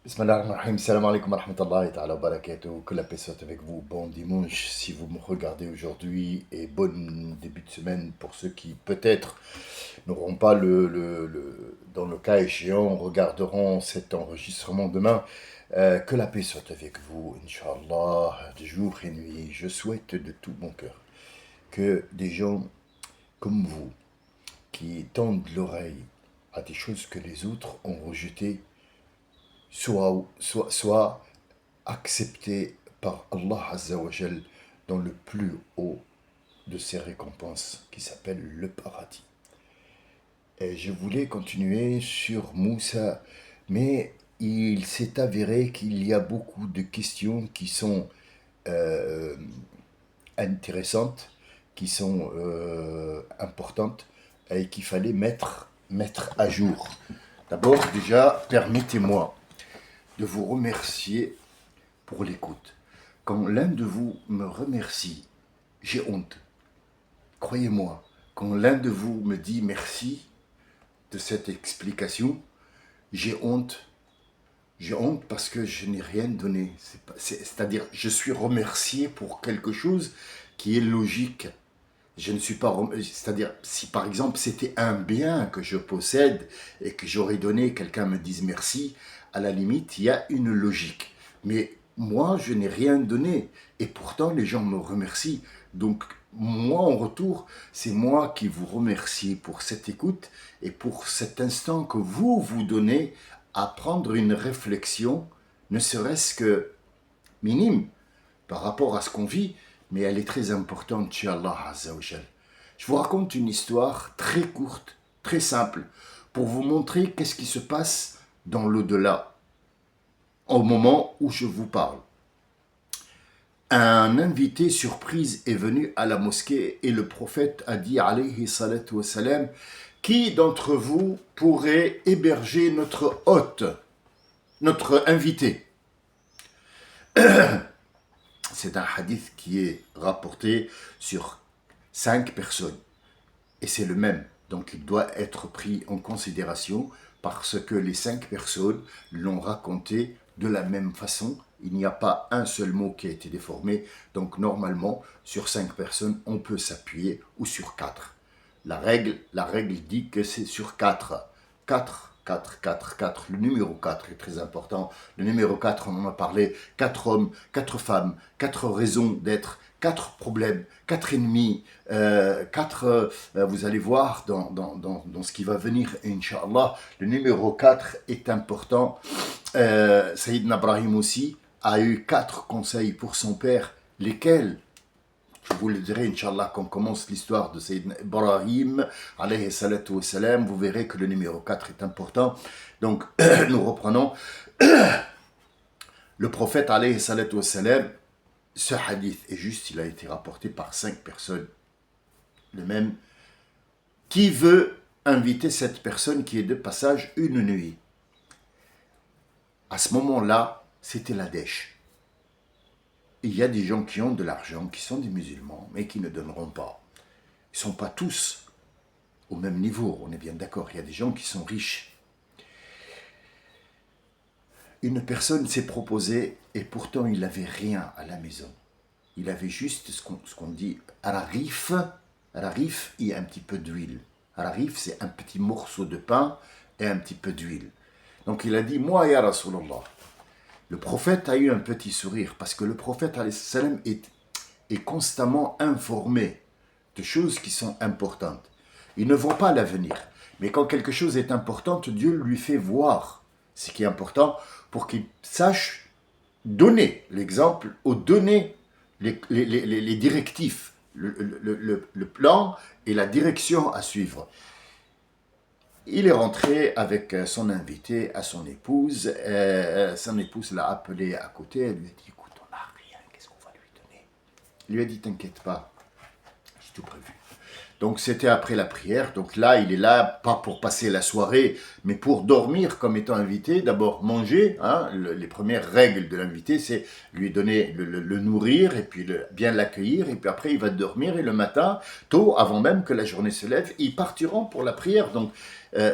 Bismillahirrahmanirrahim. Salam alaikum wa rahmatullahi ta'ala wa barakatuh. Que la paix soit avec vous. Bon dimanche si vous me regardez aujourd'hui et bon début de semaine pour ceux qui peut-être n'auront pas dans le cas échéant, regarderont cet enregistrement demain. Que la paix soit avec vous, Inch'Allah, de jour et nuit. Je souhaite de tout mon cœur que des gens comme vous, qui tendent l'oreille à des choses que les autres ont rejetées, soit accepté par Allah Azza wa Jal dans le plus haut de ses récompenses qui s'appelle le paradis. Et je voulais continuer sur Moussa, mais il s'est avéré qu'il y a beaucoup de questions qui sont euh, intéressantes, qui sont importantes et qu'il fallait mettre à jour. D'abord, déjà, permettez-moi de vous remercier pour l'écoute. Quand l'un de vous me remercie, j'ai honte. Croyez-moi, quand l'un de vous me dit merci de cette explication, j'ai honte. J'ai honte parce que je n'ai rien donné. C'est-à-dire, je suis remercié pour quelque chose qui est logique. Je ne suis pas... C'est-à-dire, si par exemple c'était un bien que je possède et que j'aurais donné, quelqu'un me dise merci, à la limite, il y a une logique. Mais moi, je n'ai rien donné. Et pourtant, les gens me remercient. Donc, moi, en retour, c'est moi qui vous remercie pour cette écoute et pour cet instant que vous donnez à prendre une réflexion, ne serait-ce que minime, par rapport à ce qu'on vit, mais elle est très importante chez Allah Azza wa Jal. Je vous raconte une histoire très courte, très simple, pour vous montrer qu'est-ce qui se passe dans l'au-delà, au moment où je vous parle. Un invité surprise est venu à la mosquée et le prophète a dit, alayhi salatu wassalam, qui d'entre vous pourrait héberger notre hôte, notre invité? C'est un hadith qui est rapporté sur 5 personnes. Et c'est le même. Donc il doit être pris en considération parce que les 5 personnes l'ont raconté de la même façon. Il n'y a pas un seul mot qui a été déformé. Donc normalement, sur 5 personnes, on peut s'appuyer ou sur 4. La règle dit que c'est sur 4. 4, 4, 4, 4. Le numéro 4 est très important. Le numéro 4, on en a parlé. 4 hommes, 4 femmes, 4 raisons d'être, 4 problèmes, 4 ennemis, 4, vous allez voir dans ce qui va venir, Inch'Allah, le numéro 4 est important. Sayyidina Ibrahim aussi a eu 4 conseils pour son père, lesquels, je vous le dirai, Inch'Allah, quand on commence l'histoire de Sayyidina Ibrahim, alayhi salatu wassalam, vous verrez que le numéro 4 est important. Donc, nous reprenons. Le prophète, alayhi salatu wassalam, ce hadith est juste, il a été rapporté par 5 personnes. Le même. Qui veut inviter cette personne qui est de passage une nuit? À ce moment-là, c'était la dèche. Il y a des gens qui ont de l'argent, qui sont des musulmans, mais qui ne donneront pas. Ils ne sont pas tous au même niveau, on est bien d'accord. Il y a des gens qui sont riches. Une personne s'est proposée et pourtant il n'avait rien à la maison. Il avait juste ce qu'on dit ararif. Ararif et un petit peu d'huile. Ararif, c'est un petit morceau de pain et un petit peu d'huile. Donc il a dit, moi, ya Rasulallah. Le prophète a eu un petit sourire parce que le prophète est constamment informé de choses qui sont importantes. Il ne voit pas l'avenir. Mais quand quelque chose est important, Dieu lui fait voir ce qui est important pour qu'il sache donner l'exemple ou donner les directives, le plan et la direction à suivre. Il est rentré avec son invité à son épouse. Son épouse l'a appelé à côté. Elle lui a dit, écoute, on n'a rien, qu'est-ce qu'on va lui donner? Il lui a dit, t'inquiète pas, j'ai tout prévu. Donc c'était après la prière. Donc là, il est là, pas pour passer la soirée, mais pour dormir comme étant invité. D'abord manger. Les premières règles de l'invité, c'est lui donner, le nourrir, et puis bien l'accueillir. Et puis après, il va dormir. Et le matin, tôt, avant même que la journée se lève, ils partiront pour la prière. Donc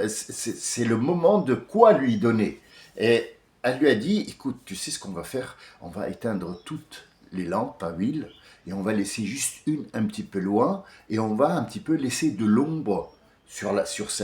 c'est le moment de quoi lui donner. Et elle lui a dit, écoute, tu sais ce qu'on va faire? On va éteindre toutes les lampes à huile et on va laisser juste une un petit peu loin et on va un petit peu laisser de l'ombre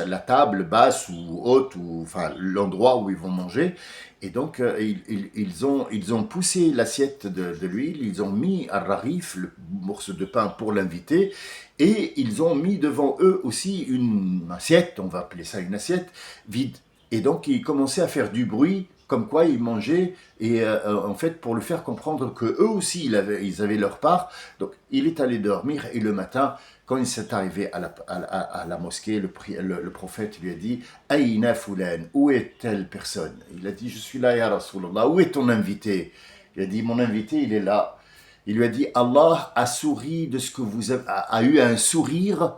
la table basse ou haute, ou enfin l'endroit où ils vont manger. Et donc, ils ont poussé l'assiette de l'huile, ils ont mis à Rarif, le morceau de pain pour l'inviter, et ils ont mis devant eux aussi une assiette, on va appeler ça une assiette, vide. Et donc, ils commençaient à faire du bruit, comme quoi ils mangeaient, et en fait, pour lui faire comprendre que eux aussi, ils avaient leur part. Donc, il est allé dormir, et le matin, quand il s'est arrivé à la mosquée, le prophète lui a dit Aïna Fulan, où est telle personne? Il a dit Je suis là, ya Rasulallah, où est ton invité? Il a dit Mon invité, il est là. Il lui a dit Allah a souri de ce que vous avez, a eu un sourire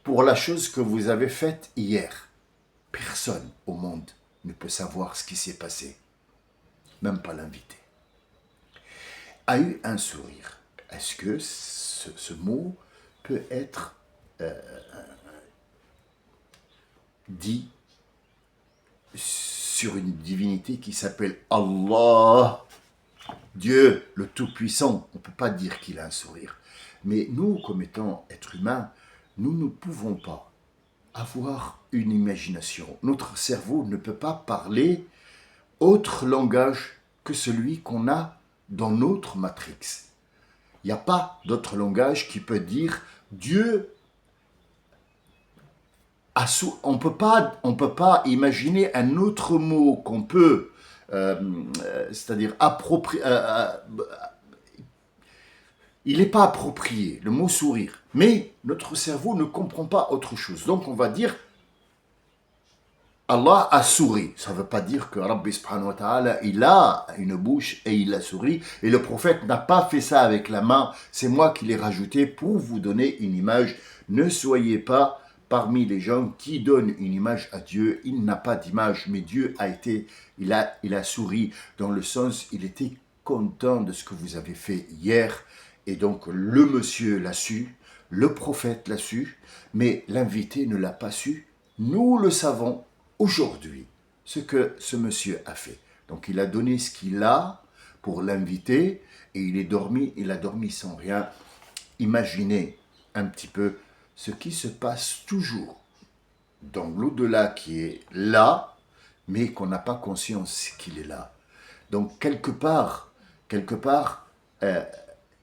pour la chose que vous avez faite hier. Personne au monde ne peut savoir ce qui s'est passé, même pas l'invité. A eu un sourire. Est-ce que ce mot peut être dit sur une divinité qui s'appelle Allah, Dieu le Tout-Puissant? On ne peut pas dire qu'il a un sourire. Mais nous, comme étant êtres humains, nous ne pouvons pas avoir une imagination. Notre cerveau ne peut pas parler autre langage que celui qu'on a dans notre matrix. Il n'y a pas d'autre langage qui peut dire Dieu. On peut pas imaginer un autre mot qu'on peut, c'est-à-dire approprier. Il n'est pas approprié, le mot sourire. Mais notre cerveau ne comprend pas autre chose. Donc on va dire Allah a souri. Ça ne veut pas dire que Rabbi subhanahu wa ta'ala, il a une bouche et il a souri. Et le prophète n'a pas fait ça avec la main. C'est moi qui l'ai rajouté pour vous donner une image. Ne soyez pas parmi les gens qui donnent une image à Dieu. Il n'a pas d'image, mais Dieu il a souri dans le sens, il était content de ce que vous avez fait hier. Et donc le monsieur l'a su, le prophète l'a su, mais l'invité ne l'a pas su. Nous le savons aujourd'hui, ce que ce monsieur a fait. Donc il a donné ce qu'il a pour l'inviter et il a dormi sans rien. Imaginez un petit peu ce qui se passe toujours dans l'au-delà qui est là, mais qu'on n'a pas conscience qu'il est là. Donc quelque part,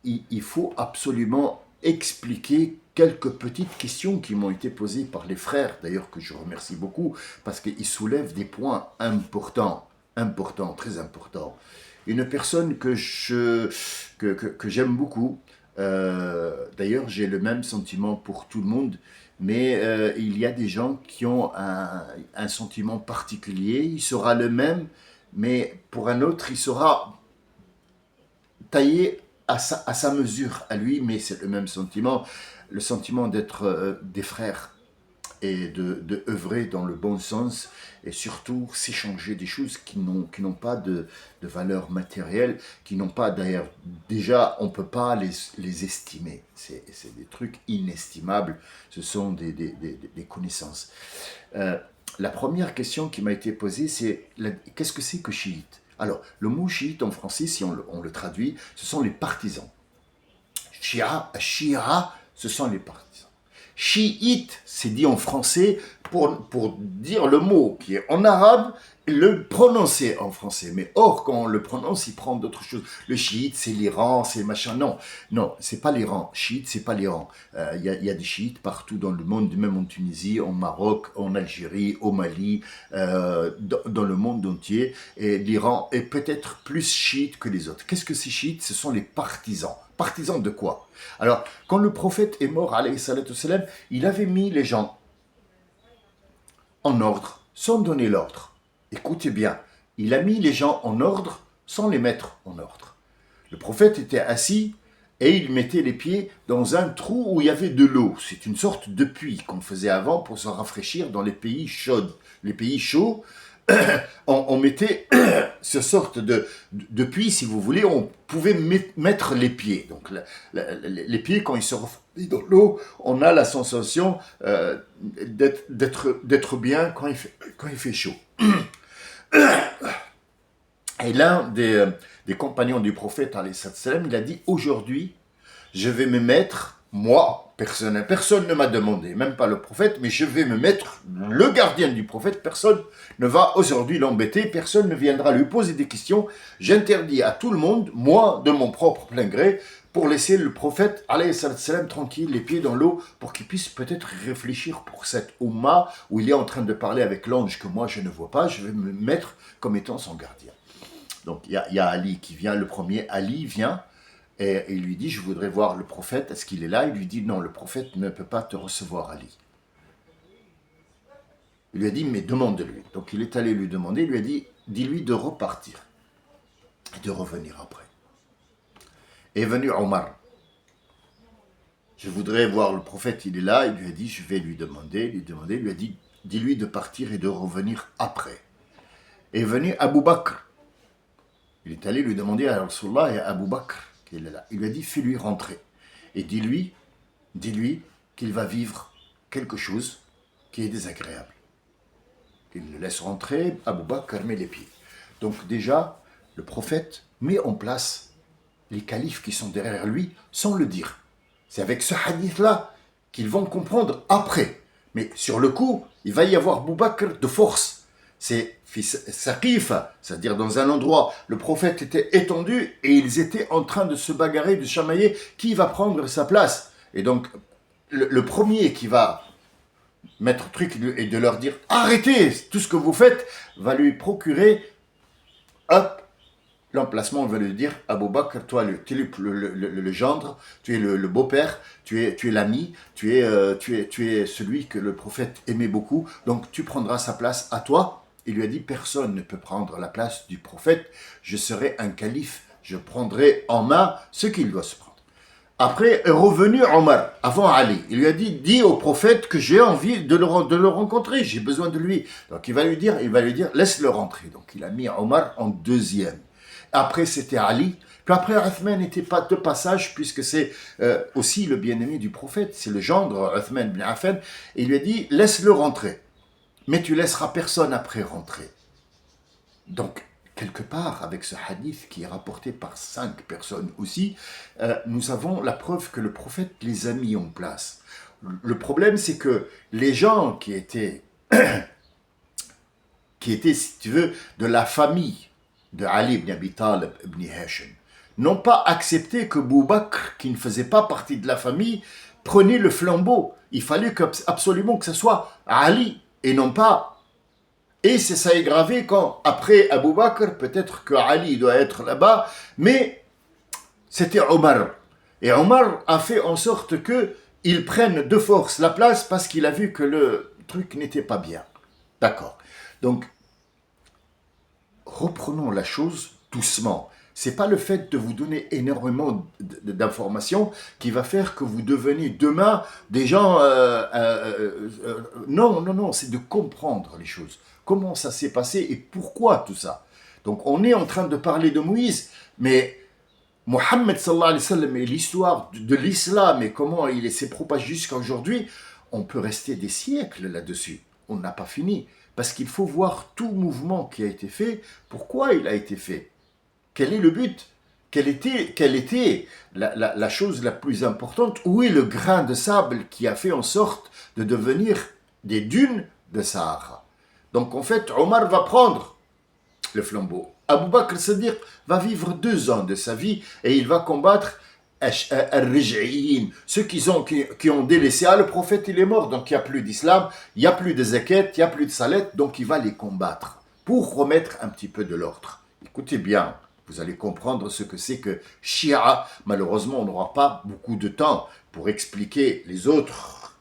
il faut absolument expliquer quelques petites questions qui m'ont été posées par les frères, d'ailleurs que je remercie beaucoup, parce qu'ils soulèvent des points importants, très importants. Une personne que j'aime beaucoup, d'ailleurs j'ai le même sentiment pour tout le monde, mais il y a des gens qui ont un sentiment particulier, il sera le même, mais pour un autre, il sera taillé à sa mesure, à lui, mais c'est le même sentiment, le sentiment d'être des frères et de œuvrer dans le bon sens et surtout s'échanger des choses qui n'ont pas de valeur matérielle, qui n'ont pas d'ailleurs, déjà on ne peut pas les estimer, c'est des trucs inestimables, ce sont des connaissances. La première question qui m'a été posée, c'est qu'est-ce que c'est que chiite? Alors, le mot chiite en français, si on le traduit, ce sont les partisans. Shia, ce sont les partisans. Chiite, c'est dit en français pour dire le mot qui est en arabe, le prononcer en français. Mais or, quand on le prononce, il prend d'autres choses. Le chiite, c'est l'Iran, c'est machin. Non, c'est pas l'Iran. Chiite, c'est pas l'Iran. Il y a des chiites partout dans le monde, même en Tunisie, en Maroc, en Algérie, au Mali, dans le monde entier. Et l'Iran est peut-être plus chiite que les autres. Qu'est-ce que ces chiites? Ce sont les partisans. Partisans de quoi? Alors, quand le prophète est mort, alayhi salatu wassalam, il avait mis les gens en ordre, sans donner l'ordre. Écoutez bien, il a mis les gens en ordre sans les mettre en ordre. Le prophète était assis et il mettait les pieds dans un trou où il y avait de l'eau. C'est une sorte de puits qu'on faisait avant pour se rafraîchir dans les pays chauds. Les pays chauds, on mettait ce sorte de puits, si vous voulez, on pouvait mettre les pieds. Donc les pieds, quand ils se refroidissent dans l'eau, on a la sensation d'être bien quand il fait chaud. Et l'un des compagnons du prophète, alayhi salam, il a dit, aujourd'hui, je vais me mettre, moi, personnel, personne ne m'a demandé, même pas le prophète, mais je vais me mettre le gardien du prophète, personne ne va aujourd'hui l'embêter, personne ne viendra lui poser des questions, j'interdis à tout le monde, moi, de mon propre plein gré, pour laisser le prophète, alayhi salam, tranquille, les pieds dans l'eau, pour qu'il puisse peut-être réfléchir pour cette Ummah, où il est en train de parler avec l'ange que moi je ne vois pas, je vais me mettre comme étant son gardien. Donc il y a Ali qui vient, le premier, Ali vient, et il lui dit, je voudrais voir le prophète, est-ce qu'il est là? Il lui dit, non, le prophète ne peut pas te recevoir, Ali. Il lui a dit, mais demande-lui. Donc il est allé lui demander, il lui a dit, dis-lui de repartir, et de revenir après. Est venu Omar. Je voudrais voir le prophète, il est là, il lui a dit, je vais lui demander, il lui a dit, dis-lui de partir et de revenir après. Est venu Abu Bakr. Il est allé lui demander à Rasulullah et à Abu Bakr qu'il est là. Il lui a dit, fais-lui rentrer. Et dis-lui qu'il va vivre quelque chose qui est désagréable. Il le laisse rentrer, Abu Bakr met les pieds. Donc déjà, le prophète met en place les califes qui sont derrière lui sans le dire. C'est avec ce hadith-là qu'ils vont comprendre après. Mais sur le coup, il va y avoir Abu Bakr de force. C'est Saqifa, c'est-à-dire dans un endroit, le prophète était étendu et ils étaient en train de se bagarrer, de chamailler, qui va prendre sa place. Et donc, le premier qui va mettre truc et de leur dire arrêtez tout ce que vous faites, va lui procurer, hop, l'emplacement, on va lui dire, Abu Bakr, toi, tu es le gendre, tu es le beau-père, tu es l'ami, tu es celui que le prophète aimait beaucoup, donc tu prendras sa place à toi. Il lui a dit, personne ne peut prendre la place du prophète, je serai un calife, je prendrai en main ce qu'il doit se prendre. Après est revenu Omar, avant Ali. Il lui a dit, dis au prophète que j'ai envie de le rencontrer, j'ai besoin de lui. Donc il va lui dire, laisse-le rentrer. Donc il a mis Omar en deuxième. Après c'était Ali. Puis après Uthman n'était pas de passage puisque c'est aussi le bien-aimé du prophète, c'est le gendre Uthman ibn Affan. Et il lui a dit, laisse-le rentrer. Mais tu laisseras personne après rentrer. Donc, quelque part, avec ce hadith qui est rapporté par 5 personnes aussi, nous avons la preuve que le prophète les a mis en place. Le problème, c'est que les gens qui étaient, si tu veux, de la famille de Ali ibn Abi Talib ibn Hashim, n'ont pas accepté que Abu Bakr, qui ne faisait pas partie de la famille, prenait le flambeau. Il fallait absolument que ce soit Ali et non pas. Et c'est ça est gravé quand, après Abu Bakr, peut-être que Ali doit être là-bas, mais c'était Omar. Et Omar a fait en sorte qu'il prenne de force la place parce qu'il a vu que le truc n'était pas bien. D'accord. Donc, reprenons la chose doucement. C'est pas le fait de vous donner énormément d'informations qui va faire que vous devenez demain des gens... non, c'est de comprendre les choses. Comment ça s'est passé et pourquoi tout ça. Donc on est en train de parler de Moïse, mais Mohammed sallallahu alayhi wa sallam et l'histoire de l'islam et comment il s'est propagé jusqu'à aujourd'hui, on peut rester des siècles là-dessus. On n'a pas fini. Parce qu'il faut voir tout mouvement qui a été fait, pourquoi il a été fait. Quel est le but? Quelle était la chose la plus importante? Où est le grain de sable qui a fait en sorte de devenir des dunes de Sahara? Donc en fait, Omar va prendre le flambeau. Abu Bakr Siddiq va vivre 2 ans de sa vie et il va combattre ceux qui ont délaissé. Le prophète il est mort, donc il n'y a plus d'islam, il n'y a plus de zakat, il n'y a plus de salat, donc il va les combattre pour remettre un petit peu de l'ordre. Écoutez bien. Vous allez comprendre ce que c'est que Shia. Malheureusement, on n'aura pas beaucoup de temps pour expliquer les autres.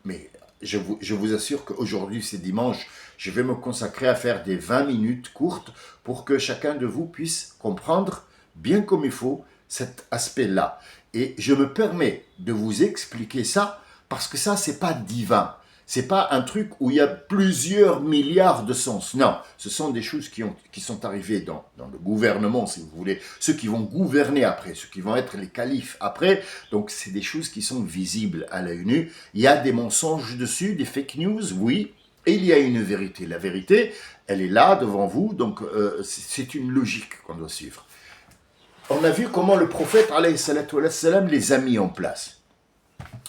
Mais je vous assure qu'aujourd'hui, c'est dimanche, je vais me consacrer à faire des 20 minutes courtes pour que chacun de vous puisse comprendre bien comme il faut cet aspect-là. Et je me permets de vous expliquer ça parce que ça, c'est pas divin. C'est pas un truc où il y a plusieurs milliards de sens. Non, ce sont des choses qui sont arrivées dans le gouvernement, si vous voulez. Ceux qui vont gouverner après, ceux qui vont être les califes après. Donc, c'est des choses qui sont visibles à l'œil nu. Il y a des mensonges dessus, des fake news, oui. Et il y a une vérité. La vérité, Elle est là devant vous, donc c'est une logique qu'on doit suivre. On a vu comment le prophète, alayhi salatu wa salam, les a mis en place.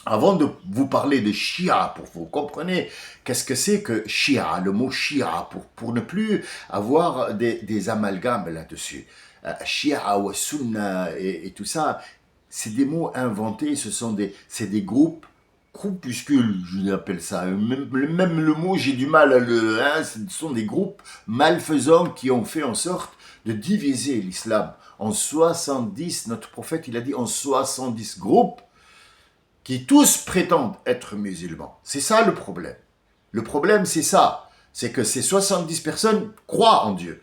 Avant de vous parler de Shia, pour que vous compreniez qu'est-ce que c'est que Shia, le mot Shia, pour ne plus avoir des amalgames là-dessus. Shia ou Sunna et tout ça, c'est des mots inventés, c'est des groupes, groupuscules, je l'appelle ça. Même le mot, j'ai du mal à le... Hein, ce sont des groupes malfaisants qui ont fait en sorte de diviser l'islam. En 70, notre prophète, il a dit en 70 groupes, qui tous prétendent être musulmans. C'est ça le problème. Le problème, c'est ça. C'est que ces 70 personnes croient en Dieu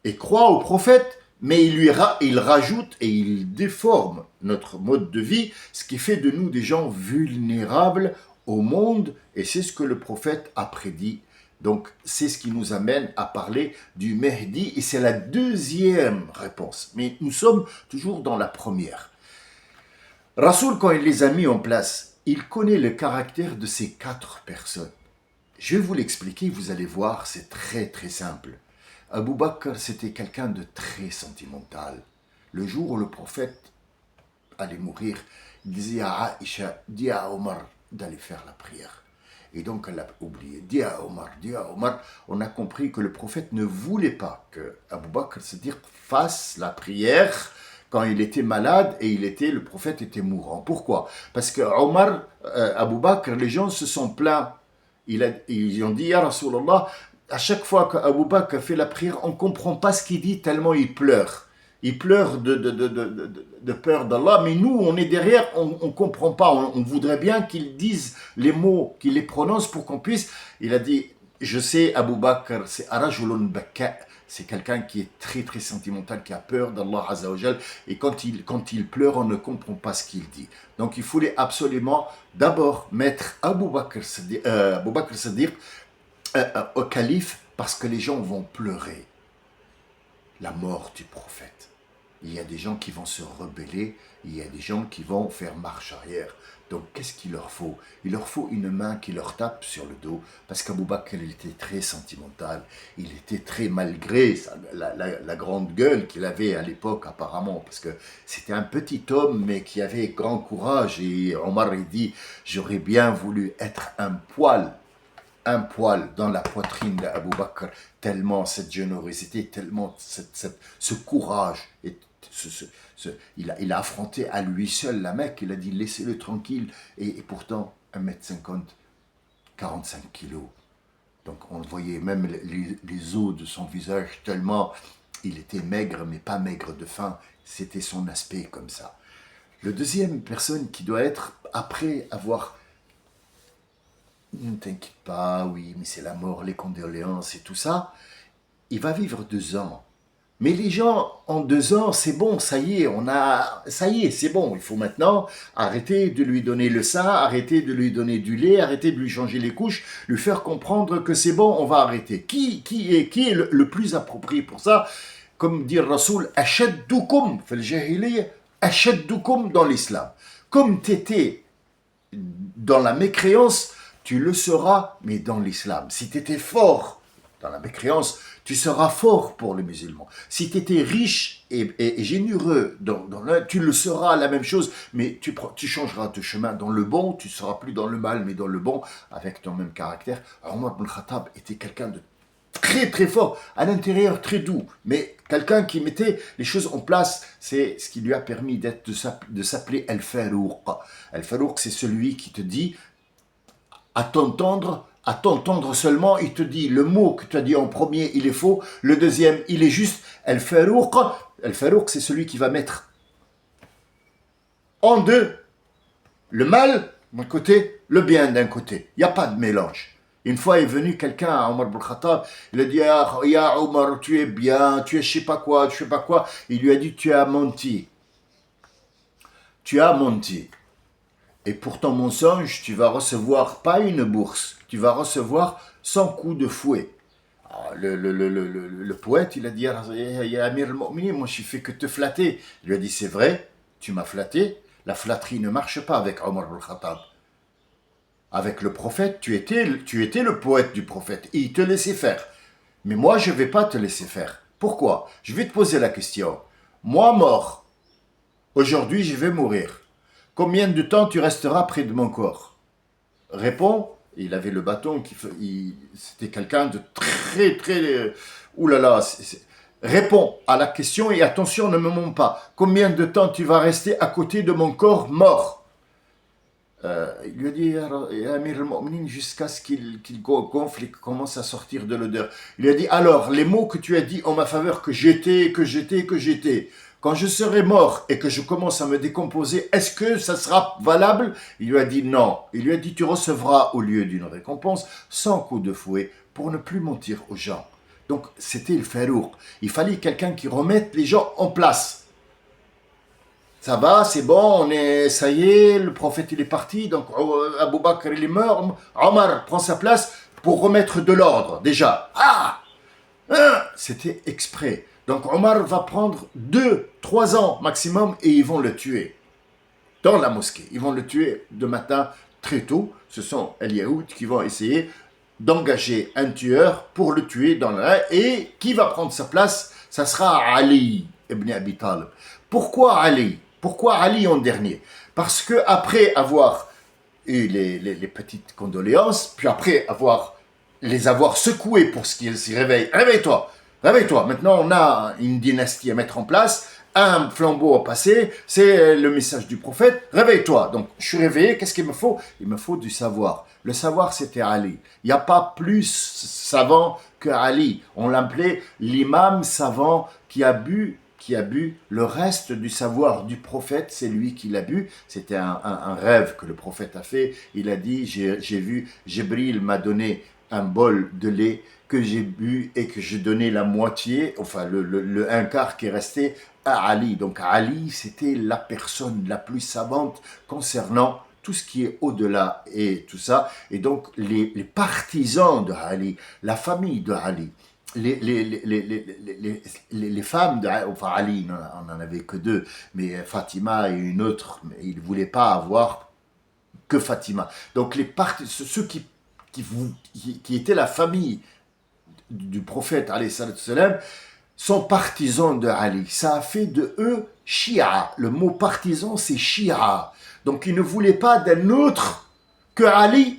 et croient au prophète, mais ils rajoutent et ils déforment notre mode de vie, ce qui fait de nous des gens vulnérables au monde, et c'est ce que le prophète a prédit. Donc, c'est ce qui nous amène à parler du Mehdi, et c'est la deuxième réponse. Mais nous sommes toujours dans la première. Rasoul, quand il les a mis en place, il connaît le caractère de ces 4 personnes. Je vais vous l'expliquer, vous allez voir, c'est très très simple. Abu Bakr, c'était quelqu'un de très sentimental. Le jour où le prophète allait mourir, il disait à Aïcha, dis à Omar d'aller faire la prière. Et donc elle a oublié, dis à Omar, dis à Omar. On a compris que le prophète ne voulait pas que Abu Bakr, c'est-à-dire fasse la prière quand il était malade et le prophète était mourant. Pourquoi? Parce que Omar, Abu Bakr, les gens se sont plaints. Ils ont dit, Ya Rasulallah, à chaque fois qu'Abu Bakr fait la prière, on ne comprend pas ce qu'il dit tellement il pleure. Il pleure de peur d'Allah, mais nous, on est derrière, on ne comprend pas. On voudrait bien qu'il dise les mots, qu'il les prononce pour qu'on puisse. Il a dit, je sais, Abu Bakr, c'est Arajulun Bakka. C'est quelqu'un qui est très très sentimental, qui a peur d'Allah Azza wa Jal. Et quand il pleure, on ne comprend pas ce qu'il dit. Donc il fallait absolument d'abord mettre Abu Bakr Siddiq au calife, parce que les gens vont pleurer la mort du prophète. Il y a des gens qui vont se rebeller, il y a des gens qui vont faire marche arrière. Donc qu'est-ce qu'il leur faut? Il leur faut une main qui leur tape sur le dos, parce qu'Abou Bakr, il était très sentimental, il était très, malgré la grande gueule qu'il avait à l'époque apparemment, parce que c'était un petit homme, mais qui avait grand courage, et Omar il dit, j'aurais bien voulu être un poil dans la poitrine d'Abou Bakr, tellement cette générosité, tellement ce courage, et il a affronté à lui seul la Mecque, il a dit laissez-le tranquille, et pourtant 1m50, 45 kilos. Donc on voyait même les os de son visage, tellement il était maigre, mais pas maigre de faim, c'était son aspect comme ça. Le deuxième personne qui doit être, après avoir... Ne t'inquiète pas, oui, mais c'est la mort, les condoléances et tout ça. Il va vivre 2 ans. Mais les gens, en 2 ans, c'est bon, ça y est, c'est bon. Il faut maintenant arrêter de lui donner le sein, arrêter de lui donner du lait, arrêter de lui changer les couches, lui faire comprendre que c'est bon, on va arrêter. Qui est le plus approprié pour ça? Comme dit Rasoul, ashaddukum fil jahiliyya, ashaddukum dans l'islam. Comme tu étais dans la mécréance, tu le seras, mais dans l'islam. Si tu étais fort dans la mécréance, tu seras fort pour les musulmans. Si tu étais riche et généreux, tu le seras, la même chose, mais tu changeras de chemin dans le bon, tu ne seras plus dans le mal, mais dans le bon, avec ton même caractère. Omar ibn Khattab était quelqu'un de très très fort, à l'intérieur très doux, mais quelqu'un qui mettait les choses en place. C'est ce qui lui a permis de s'appeler Al-Farouq. Al-Farouq, c'est celui qui te dit, à t'entendre seulement, il te dit le mot que tu as dit en premier, il est faux, le deuxième, il est juste. Al-Farouq, c'est celui qui va mettre en deux le mal d'un côté, le bien d'un côté. Il n'y a pas de mélange. Une fois est venu quelqu'un à Omar ibn Khattab, il a dit Ya Omar, tu es bien, tu es je sais pas quoi, Il lui a dit tu as menti. Tu as menti. Et pour ton mensonge, tu vas recevoir pas une bourse, tu vas recevoir 100 coups de fouet. Alors, le poète, il a dit Ya Amir al-Mu'minin, moi je fais que te flatter. Il lui a dit c'est vrai, tu m'as flatté. La flatterie ne marche pas avec Omar ibn Khattab. Avec le prophète, tu étais le poète du prophète. Et il te laissait faire. Mais moi, je ne vais pas te laisser faire. Pourquoi? Je vais te poser la question. Moi, mort, aujourd'hui, je vais mourir. Combien de temps tu resteras près de mon corps? Réponds. Il avait le bâton, c'était quelqu'un de très, très... Ouh là là, réponds à la question et attention, ne me mens pas. Combien de temps tu vas rester à côté de mon corps mort? Il lui a dit, Amir al-Mu'minin, jusqu'à ce qu'il gonfle et commence à sortir de l'odeur. Il lui a dit, alors, les mots que tu as dit en ma faveur, que j'étais, quand je serai mort et que je commence à me décomposer, est-ce que ça sera valable? Il lui a dit non. Il lui a dit, tu recevras au lieu d'une récompense 100 coups de fouet pour ne plus mentir aux gens. Donc, c'était le Farouk. Il fallait quelqu'un qui remette les gens en place. Ça va, c'est bon, ça y est, le prophète il est parti, donc Abu Bakr il est mort, Omar prend sa place pour remettre de l'ordre, déjà. C'était exprès. Donc Omar va prendre 2-3 ans maximum et ils vont le tuer dans la mosquée. Ils vont le tuer de matin très tôt. Ce sont les Yahoud qui vont essayer d'engager un tueur pour le tuer dans la... Et qui va prendre sa place? Ça sera Ali ibn Abi Talib. Pourquoi Ali? Pourquoi Ali en dernier? Parce que après avoir eu les petites condoléances, puis après les avoir secoués pour ce qu'ils s'y réveillent. Réveille-toi, réveille-toi. Maintenant, on a une dynastie à mettre en place, un flambeau à passer, c'est le message du prophète. Réveille-toi. Donc, je suis réveillé, qu'est-ce qu'il me faut? Il me faut du savoir. Le savoir, c'était Ali. Il n'y a pas plus savant que Ali. On l'appelait l'imam savant qui a bu le reste du savoir du prophète, c'est lui qui l'a bu. C'était un rêve que le prophète a fait. Il a dit, j'ai vu, Jibril m'a donné un bol de lait que j'ai bu et que j'ai donné la moitié, enfin le un quart qui est resté à Ali. Donc Ali, c'était la personne la plus savante concernant tout ce qui est au-delà et tout ça. Et donc les partisans de Ali, la famille de Ali, les femmes, enfin Ali, on n'en avait que deux, mais Fatima et une autre, mais il ne voulait pas avoir que Fatima. Donc ceux qui étaient la famille du prophète, alayhi salam, sont partisans de Ali. Ça a fait de eux Shia. Le mot partisan, c'est Shia. Donc ils ne voulaient pas d'un autre que Ali.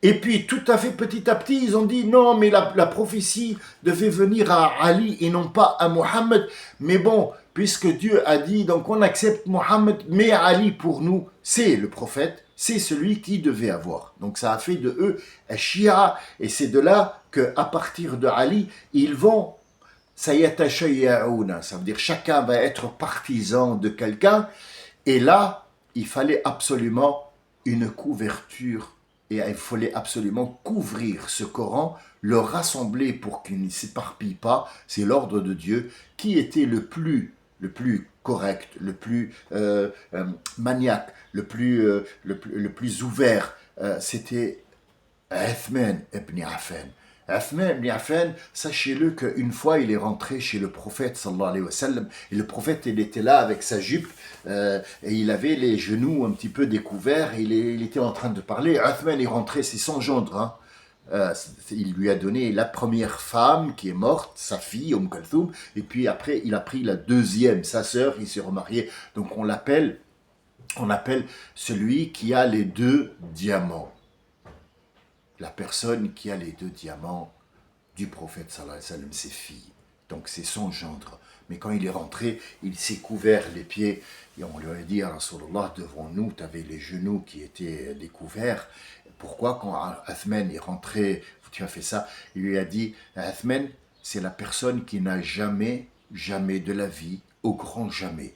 Et puis, tout à fait petit à petit, ils ont dit non, mais la prophétie devait venir à Ali et non pas à Mohammed. Mais bon, puisque Dieu a dit, donc on accepte Mohammed, mais Ali pour nous, c'est le prophète, c'est celui qui devait avoir. Donc ça a fait de eux un Shia, et c'est de là qu'à partir de Ali, ils vont, ça veut dire chacun va être partisan de quelqu'un, et là, il fallait absolument une couverture. Et il fallait absolument couvrir ce Coran, le rassembler pour qu'il ne s'éparpille pas. C'est l'ordre de Dieu qui était le plus correct, le plus maniaque, le plus ouvert. C'était Uthman ibn Affan. Uthman ibn Affan, sachez-le qu'une fois il est rentré chez le prophète sallallahu alayhi wa sallam, et le prophète il était là avec sa jupe, et il avait les genoux un petit peu découverts, et il était en train de parler. Uthman est rentré, c'est son gendre, hein. Il lui a donné la première femme qui est morte, sa fille, Kalthoum, et puis après il a pris la deuxième, sa sœur, il s'est remarié. Donc on appelle celui qui a les deux diamants. La personne qui a les deux diamants du prophète sallallahu alayhi wa sallam, ses filles. Donc c'est son gendre. Mais quand il est rentré, il s'est couvert les pieds et on lui a dit à Rasulullah, devant nous, tu avais les genoux qui étaient découverts. Pourquoi quand Uthman est rentré, tu as fait ça? Il lui a dit, Uthman, c'est la personne qui n'a jamais de la vie, au grand jamais,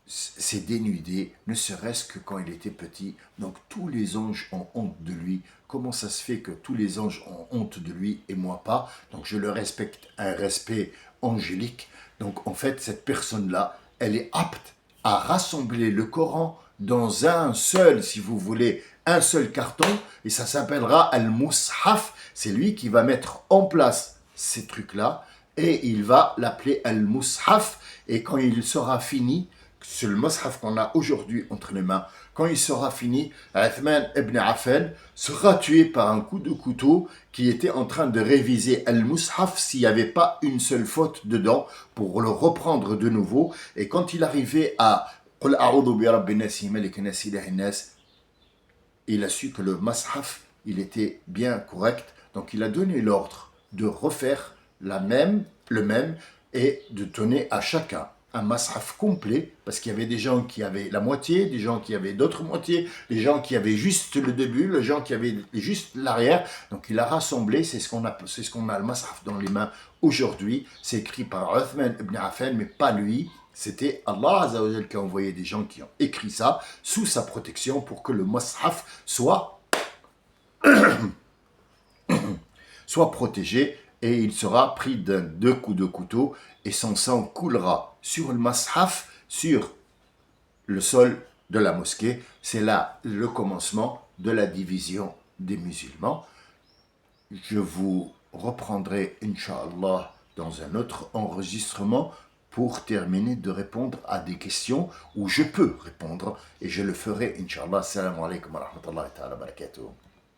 s'est dénudé, ne serait-ce que quand il était petit. Donc tous les anges ont honte de lui. Comment ça se fait que tous les anges ont honte de lui et moi pas? Donc je le respecte, un respect angélique. Donc en fait, cette personne-là, elle est apte à rassembler le Coran dans un seul, si vous voulez, un seul carton, et ça s'appellera Al-Mushaf. C'est lui qui va mettre en place ces trucs-là, et il va l'appeler Al-Mushaf, et quand il sera fini, c'est le mushaf qu'on a aujourd'hui entre les mains, quand il sera fini, Uthman ibn Affan sera tué par un coup de couteau qui était en train de réviser Al-Mushaf s'il n'y avait pas une seule faute dedans pour le reprendre de nouveau. Et quand il arrivait à Qul a'udhu bi rabbin nas, malik nas, ilahin nas, il a su que le Mushaf, il était bien correct. Donc il a donné l'ordre de refaire le même et de donner à chacun un Mushaf complet, parce qu'il y avait des gens qui avaient la moitié, des gens qui avaient d'autres moitiés, des gens qui avaient juste le début, les gens qui avaient juste l'arrière. Donc il a rassemblé, c'est ce qu'on a le Mushaf dans les mains aujourd'hui. C'est écrit par Uthman ibn Affan, mais pas lui. C'était Allah Azza wa Jal qui a envoyé des gens qui ont écrit ça sous sa protection pour que le Mushaf soit protégé, et il sera pris d'un 2 coups de couteau et son sang coulera sur le Mushaf, sur le sol de la mosquée. C'est là le commencement de la division des musulmans. Je vous reprendrai, Inch'Allah, dans un autre enregistrement pour terminer de répondre à des questions où je peux répondre, et je le ferai, Inch'Allah. Assalamu alaikum wa rahmatullahi wa barakatuh.